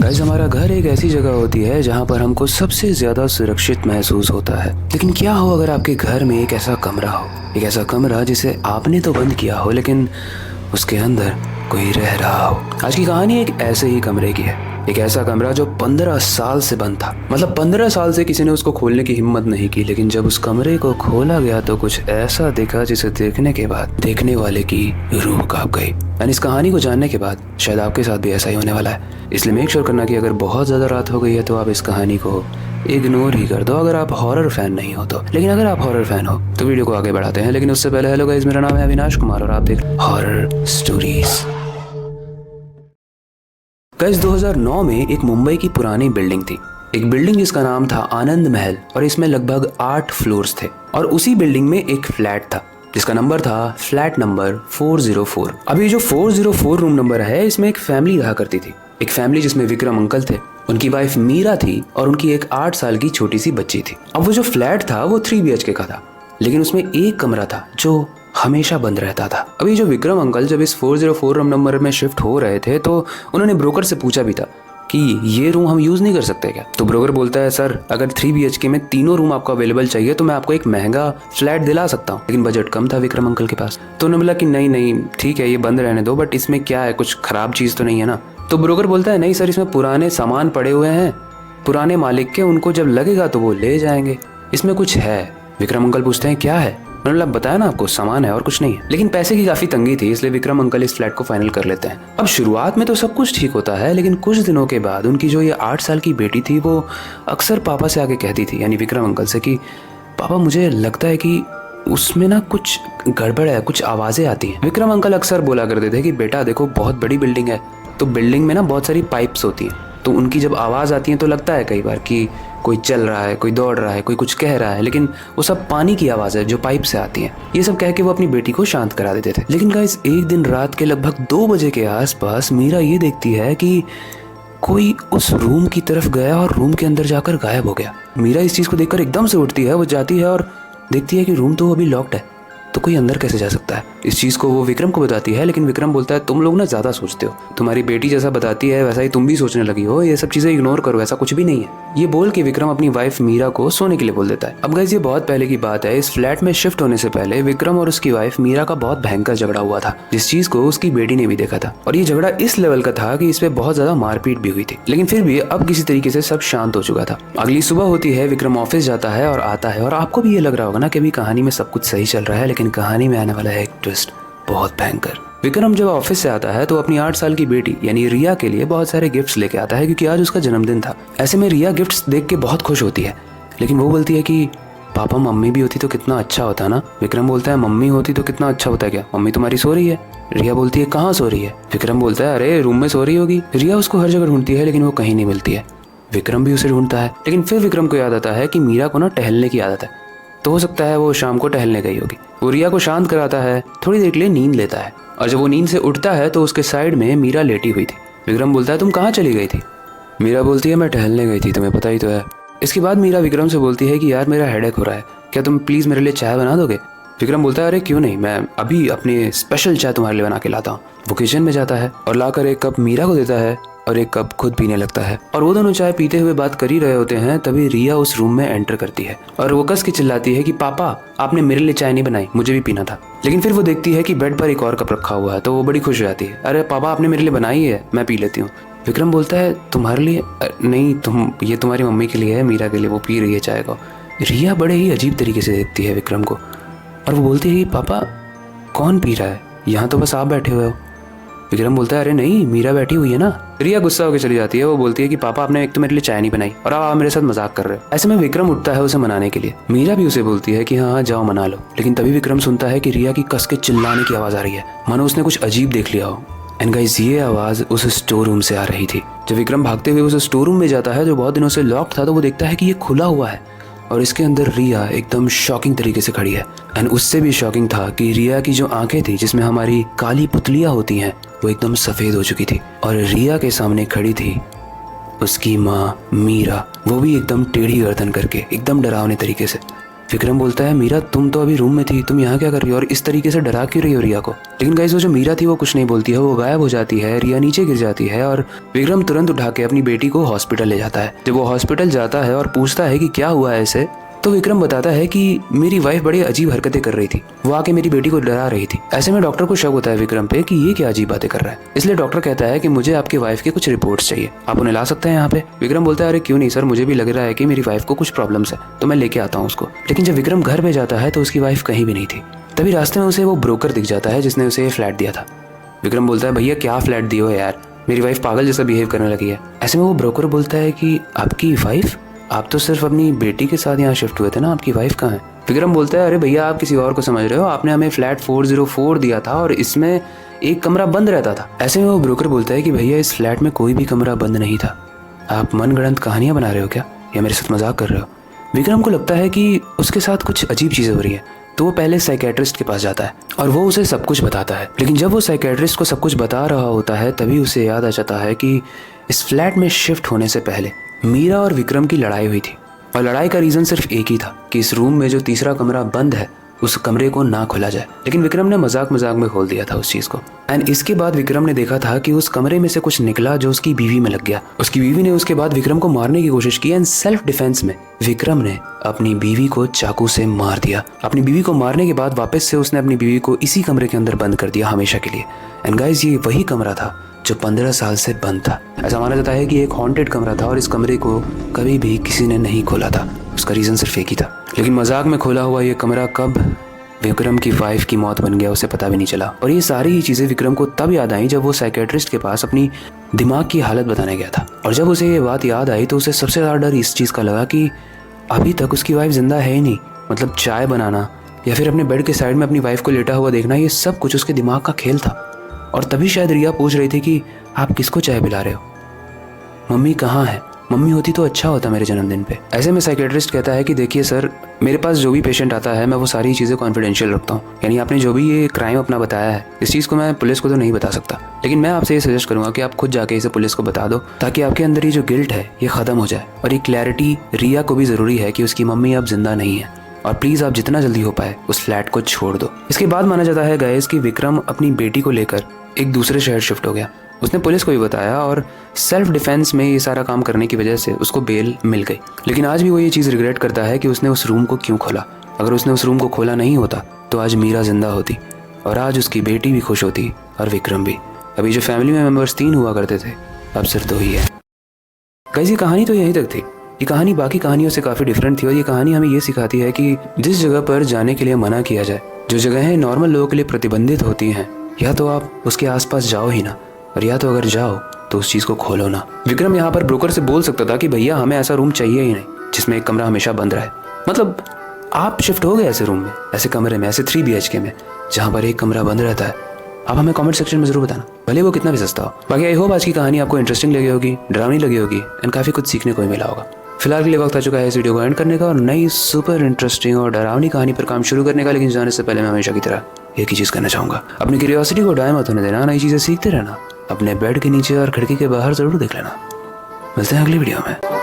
Guys, हमारा घर एक ऐसी जगह होती है जहाँ पर हमको सबसे ज्यादा सुरक्षित महसूस होता है। लेकिन क्या हो अगर आपके घर में एक ऐसा कमरा हो, एक ऐसा कमरा जिसे आपने तो बंद किया हो लेकिन उसके अंदर कोई रह रहा हो। आज की कहानी एक ऐसे ही कमरे की है। एक ऐसा कमरा जो 15 साल से बंद था। मतलब 15 साल से किसी ने उसको खोलने की हिम्मत नहीं की, लेकिन जब उस कमरे को खोला गया तो कुछ ऐसा दिखा जिसे देखने के बाद देखने वाले की रूह कांप गई। एंड इस कहानी को जानने के बाद शायद आपके साथ भी ऐसा ही होने वाला है। इसलिए मेक श्योर करना कि अगर बहुत ज्यादा रात हो गई है तो आप इस कहानी को इग्नोर ही कर दो, अगर आप हॉरर फैन नहीं हो तो। लेकिन अगर आप हॉरर फैन हो तो वीडियो को आगे बढ़ाते हैं। लेकिन उससे पहले हेलो गाइस, मेरा नाम है अविनाश कुमार और आप देख हॉरर स्टोरीज। गाइस, 2009 में एक मुंबई की पुरानी बिल्डिंग थी। एक बिल्डिंग जिसका नाम था आनंद महल और इसमें लगभग 8 फ्लोर्स थे। और उसी बिल्डिंग में एक फ्लैट था जिसका नंबर था फ्लैट नंबर 404। अभी जो 404 रूम नंबर है, इसमें एक फैमिली रहा करती थी। एक फैमिली जिसमें विक्रम अंकल थे, उनकी वाइफ मीरा थी और उनकी एक 8 साल की छोटी सी बच्ची थी। अब वो जो फ्लैट था वो 3 BHK का था, लेकिन उसमें एक कमरा था जो हमेशा बंद रहता था। अभी जो विक्रम अंकल जब इस 404 रूम नंबर में शिफ्ट हो रहे थे तो उन्होंने ब्रोकर से पूछा भी था कि ये रूम हम यूज नहीं कर सकते क्या। तो ब्रोकर बोलता है, सर अगर 3 BHK में तीनों रूम आपको अवेलेबल चाहिए तो मैं आपको एक महंगा फ्लैट दिला सकता हूँ। लेकिन बजट कम था विक्रम अंकल के पास। तो उन्होंने बोला कि नहीं नहीं ठीक है, ये बंद रहने दो, बट इसमें क्या है, कुछ खराब चीज तो नहीं है ना। तो ब्रोकर बोलता है, नहीं सर, इसमें पुराने सामान पड़े हुए हैं, पुराने मालिक के, उनको जब लगेगा तो वो ले जाएंगे, इसमें कुछ है। विक्रम अंकल पूछते हैं क्या है। उन्होंने बताया ना आपको, सामान है और कुछ नहीं है। लेकिन पैसे की काफी तंगी थी, इसलिए विक्रम अंकल इस फ्लैट को फाइनल कर लेते हैं। अब शुरुआत में तो सब कुछ ठीक होता है, लेकिन कुछ दिनों के बाद उनकी जो ये 8 साल की बेटी थी वो अक्सर पापा से आके कहती थी, यानी विक्रम अंकल से, कि पापा मुझे लगता है कि उसमें ना कुछ गड़बड़ है, कुछ आवाजें आती हैं। विक्रम अंकल अक्सर बोला करते थे कि बेटा देखो, बहुत बड़ी बिल्डिंग है तो बिल्डिंग में ना बहुत सारी पाइप्स होती हैं, तो उनकी जब आवाज आती है तो लगता है कई बार कि कोई चल रहा है, कोई दौड़ रहा है, कोई कुछ कह रहा है, लेकिन वो सब पानी की आवाज है जो पाइप से आती है। ये सब कह के वो अपनी बेटी को शांत करा देते थे। लेकिन गाइस, एक दिन रात के लगभग 2 बजे के आसपास मीरा ये देखती है कि कोई उस रूम की तरफ गया और रूम के अंदर जाकर गायब हो गया। मीरा इस चीज को देखकर एकदम से उठती है, वो जाती है और देखती है कि रूम तो अभी लॉक्ड है, तो कोई अंदर कैसे जा सकता है। इस चीज को वो विक्रम को बताती है, लेकिन विक्रम बोलता है, तुम लोग ना ज्यादा सोचते हो, तुम्हारी बेटी जैसा बताती है वैसा ही तुम भी सोचने लगी हो, ये सब चीजें इग्नोर करो, ऐसा कुछ भी नहीं है। ये बोल के विक्रम अपनी वाइफ मीरा को सोने के लिए बोल देता है। अब गाइस, ये बहुत पहले की बात है। इस फ्लैट में शिफ्ट होने से पहले विक्रम और उसकी वाइफ मीरा का बहुत भयंकर झगड़ा हुआ था, जिस चीज को उसकी बेटी ने भी देखा था। और ये झगड़ा इस लेवल का था कि इस पे बहुत ज्यादा मारपीट भी हुई थी। लेकिन फिर भी अब किसी तरीके से सब शांत हो चुका था। अगली सुबह होती है, विक्रम ऑफिस जाता है और आता है, और आपको भी ये लग रहा होगा ना कि अभी कहानी में सब कुछ सही चल रहा है, लेकिन कहानी में आने वाला है एक ट्विस्ट बहुत भयंकर। विक्रम जब ऑफिस से आता है तो अपनी 8 साल की बेटी यानी रिया के लिए बहुत सारे गिफ्ट्स लेके आता है, क्योंकि आज उसका जन्मदिन था। ऐसे में रिया गिफ्ट्स देख के बहुत खुश होती है, लेकिन वो बोलती है कि पापा मम्मी भी होती तो कितना अच्छा होता ना। विक्रम बोलता है, मम्मी होती तो कितना अच्छा होता क्या, मम्मी तुम्हारी सो रही है। रिया बोलती है, कहाँ सो रही है। विक्रम बोलता है, अरे रूम में सो रही होगी। रिया उसको हर जगह ढूंढती है, लेकिन वो कहीं नहीं मिलती है। विक्रम भी उसे ढूंढता है, लेकिन फिर विक्रम को याद आता है कि मीरा को ना टहलने की आदत है, तो हो सकता है वो शाम को टहलने गई होगी। वो रिया को शांत कराता है, थोड़ी देर के लिए नींद लेता है, और जब वो नींद से उठता है तो उसके साइड में मीरा लेटी हुई थी। विक्रम बोलता है, तुम कहाँ चली गई थी। मीरा बोलती है, मैं टहलने गई थी, तुम्हें पता ही तो है। इसके बाद मीरा विक्रम से बोलती है कि यार मेरा हेडेक हो रहा है, क्या तुम प्लीज मेरे लिए चाय बना दोगे। विक्रम बोलता है, अरे क्यों नहीं, मैं अभी अपनी स्पेशल चाय तुम्हारे लिए बना के लाता हूँ। वो किचन में जाता है और लाकर एक कप मीरा को देता है और एक कप खुद पीने लगता है। और वो दोनों चाय पीते हुए बात कर ही रहे होते हैं, तभी रिया उस रूम में एंटर करती है और वो कस के चिल्लाती है कि पापा आपने मेरे लिए चाय नहीं बनाई, मुझे भी पीना था। लेकिन फिर वो देखती है कि बेड पर एक और कप रखा हुआ है, तो वो बड़ी खुश हो जाती है, अरे पापा आपने मेरे लिए बनाई है, मैं पी लेती हूँ। विक्रम बोलता है, तुम्हारे लिए नहीं, ये तुम्हारी मम्मी के लिए है, मीरा के लिए, वो पी रही है चाय को। रिया बड़े ही अजीब तरीके से देखती है विक्रम को और वो बोलती है कि पापा कौन पी रहा है, यहाँ तो बस आप बैठे हुए हो। विक्रम बोलता है, अरे नहीं, मीरा बैठी हुई है ना। रिया गुस्सा होकर चली जाती है। वो बोलती है कि पापा आपने एक तो मेरे लिए चाय नहीं बनाई और आप मेरे साथ मजाक कर रहे हो। ऐसे में विक्रम उठता है उसे मनाने के लिए। मीरा भी उसे बोलती है कि हाँ जाओ मना लो। लेकिन तभी विक्रम सुनता है कि रिया की कस के चिल्लाने की आवाज आ रही है, मानो उसने कुछ अजीब देख लिया हो। एंड गाइस, ये आवाज उस स्टोर रूम से आ रही थी। जब विक्रम भागते हुए उस स्टोर रूम में जाता है जो बहुत दिनों से लॉक था, तो वो देखता है कि ये खुला हुआ है और इसके अंदर रिया एकदम शॉकिंग तरीके से खड़ी है। एंड उससे भी शॉकिंग था कि रिया की जो आंखें थी, जिसमें हमारी काली पुतलियां होती हैं, वो एकदम सफेद हो चुकी थी। और रिया के सामने खड़ी थी उसकी माँ मीरा, वो भी एकदम टेढ़ी गर्दन करके, एकदम डरावने तरीके से। विक्रम बोलता है मीरा तुम तो अभी रूम में थी, तुम यहाँ क्या कर रही हो और इस तरीके से डरा क्यों रही हो रिया को। लेकिन गाइस वो जो मीरा थी वो कुछ नहीं बोलती है, वो गायब हो जाती है, रिया नीचे गिर जाती है और विक्रम तुरंत उठा के अपनी बेटी को हॉस्पिटल ले जाता है। जब वो हॉस्पिटल जाता है और पूछता है कि क्या हुआ है इसे, तो विक्रम बताता है कि मेरी वाइफ बड़ी अजीब हरकतें कर रही थी, वो आके मेरी बेटी को डरा रही थी। ऐसे में डॉक्टर को शक होता है विक्रम पे कि ये क्या अजीब बातें कर रहा है। इसलिए डॉक्टर कहता है कि मुझे आपकी वाइफ की कुछ रिपोर्ट्स चाहिए, आप उन्हें ला सकते हैं यहाँ पे। विक्रम बोलता है अरे क्यों नहीं सर, मुझे भी लग रहा है कि मेरी वाइफ को कुछ प्रॉब्लम्स है, तो मैं लेके आता हूँ उसको। लेकिन जब विक्रम घर पे जाता है तो उसकी वाइफ कहीं भी नहीं थी। तभी रास्ते में उसे वो ब्रोकर दिख जाता है जिसने उसे ये फ्लैट दिया था। विक्रम बोलता है भैया क्या फ्लैट दिए हो यार, मेरी वाइफ पागल जैसा बिहेव करने लगी है। ऐसे में वो ब्रोकर बोलता है कि आपकी वाइफ, आप तो सिर्फ अपनी बेटी के साथ यहाँ शिफ्ट हुए थे ना, आपकी वाइफ कहाँ है। विक्रम बोलता है अरे भैया आप किसी और को समझ रहे हो, आपने हमें फ्लैट 404 दिया था और इसमें एक कमरा बंद रहता था। ऐसे में वो ब्रोकर बोलता है कि भैया इस फ्लैट में कोई भी कमरा बंद नहीं था, आप मनगढ़ंत कहानियां बना रहे हो क्या, या मेरे साथ मजाक कर रहे हो। विक्रम को लगता है कि उसके साथ कुछ अजीब चीजें हो रही है, तो वो पहले साइकेट्रिस्ट के पास जाता है और वो उसे सब कुछ बताता है। लेकिन जब वो साइकेट्रिस्ट को सब कुछ बता रहा होता है तभी उसे याद आ जाता है कि इस फ्लैट में शिफ्ट होने से पहले मीरा और विक्रम की लड़ाई हुई थी और लड़ाई का रीजन सिर्फ एक ही था कि इस रूम में जो तीसरा कमरा बंद है उस कमरे को ना खोला जाए। लेकिन विक्रम ने मजाक मजाक में खोल दिया था उस चीज को। एंड इसके बाद विक्रम ने देखा था कि उस कमरे में से कुछ निकला जो उसकी बीवी में लग गया। उसकी बीवी ने उसके बाद विक्रम को मारने की कोशिश की एंड सेल्फ डिफेंस में विक्रम ने अपनी बीवी को चाकू से मार दिया। अपनी बीवी को मारने के बाद वापस से उसने अपनी बीवी को इसी कमरे के अंदर बंद कर दिया हमेशा के लिए। एंड गाइस ये वही कमरा था जो 15 साल से बंद था। ऐसा माना जाता है कि एक हॉन्टेड कमरा था और इस कमरे को कभी भी किसी ने नहीं खोला था। उसका रीजन सिर्फ एक ही था। लेकिन मजाक में खोला हुआ ये कमरा कब विक्रम की वाइफ की मौत बन गया उसे पता भी नहीं चला। और ये सारी ही चीजें विक्रम को तब याद आई जब वो साइकेट्रिस्ट के पास अपनी दिमाग की हालत बताने गया था। और जब उसे ये बात याद आई तो उसे सबसे ज्यादा डर इस चीज का लगा कि अभी तक उसकी वाइफ जिंदा है ही नहीं। मतलब चाय बनाना या फिर अपने बेड के साइड में अपनी वाइफ को लेटा हुआ देखना, ये सब कुछ उसके दिमाग का खेल था। और तभी शायद रिया पूछ रही थी कि आप किसको चाय पिला रहे हो, मम्मी कहाँ है, मम्मी होती तो अच्छा होता मेरे जन्मदिन पे। ऐसे में साइकेट्रिस्ट कहता है कि देखिए सर, मेरे पास जो भी पेशेंट आता है मैं वो सारी चीज़ें कॉन्फिडेंशियल रखता हूँ। यानी आपने जो भी ये क्राइम अपना बताया है इस चीज़ को मैं पुलिस को तो नहीं बता सकता, लेकिन मैं आपसे ये सजेस्ट करूँगा कि आप खुद जाके इसे पुलिस को बता दो ताकि आपके अंदर ये जो गिल्ट है ये ख़त्म हो जाए। और ये क्लैरिटी रिया को भी ज़रूरी है कि उसकी मम्मी अब जिंदा नहीं है। और प्लीज़ आप जितना जल्दी हो पाए उस फ्लैट को छोड़ दो। इसके बाद माना जाता है गाइस कि विक्रम अपनी बेटी को लेकर एक दूसरे शहर शिफ्ट हो गया। उसने पुलिस को भी बताया और सेल्फ डिफेंस में ये सारा काम करने की वजह से उसको बेल मिल गई। लेकिन आज भी वो ये चीज़ रिग्रेट करता है कि उसने उस रूम को क्यों खोला। अगर उसने उस रूम को खोला नहीं होता तो आज मीरा जिंदा होती और आज उसकी बेटी भी खुश होती और विक्रम भी। अभी जो फैमिली में मेंबर्स 3 हुआ करते थे अब सिर्फ 2 ही है। गाइस ये कहानी तो यहीं तक थी। ये कहानी बाकी कहानियों से काफ़ी डिफरेंट थी और ये कहानी हमें ये सिखाती है कि जिस जगह पर जाने के लिए मना किया जाए, जो जगहें नॉर्मल लोगों के लिए प्रतिबंधित होती हैं, या तो आप उसके आसपास जाओ ही ना, और या तो अगर जाओ तो उस चीज़ को खोलो ना। विक्रम यहाँ पर ब्रोकर से बोल सकता था कि भैया हमें ऐसा रूम चाहिए ही नहीं जिसमें एक कमरा हमेशा बंद रहे। मतलब आप शिफ्ट हो गए ऐसे रूम में, ऐसे कमरे में, ऐसे 3 BHK में जहाँ पर एक कमरा बंद रहता है। आप हमें कमेंट सेक्शन में जरूर बताना, भले वो कितना भी सस्ता हो। बाकी आई होप आज की कहानी आपको इंटरेस्टिंग लगी होगी, डरावनी लगी होगी एंड काफ़ी कुछ सीखने को भी मिला होगा। फिलहाल के लिए वक्त आ चुका है इस वीडियो को एंड करने का और नई सुपर इंटरेस्टिंग और डरावनी कहानी पर काम शुरू करने का। लेकिन जाने से पहले मैं हमेशा की तरह एक ही चीज़ करना चाहूँगा, अपनी क्यूरियोसिटी को डाय मत होने देना, नई चीज़ें सीखते रहना, अपने बेड के नीचे और खिड़की के बाहर ज़रूर देख लेना। मिलते हैं अगली वीडियो में।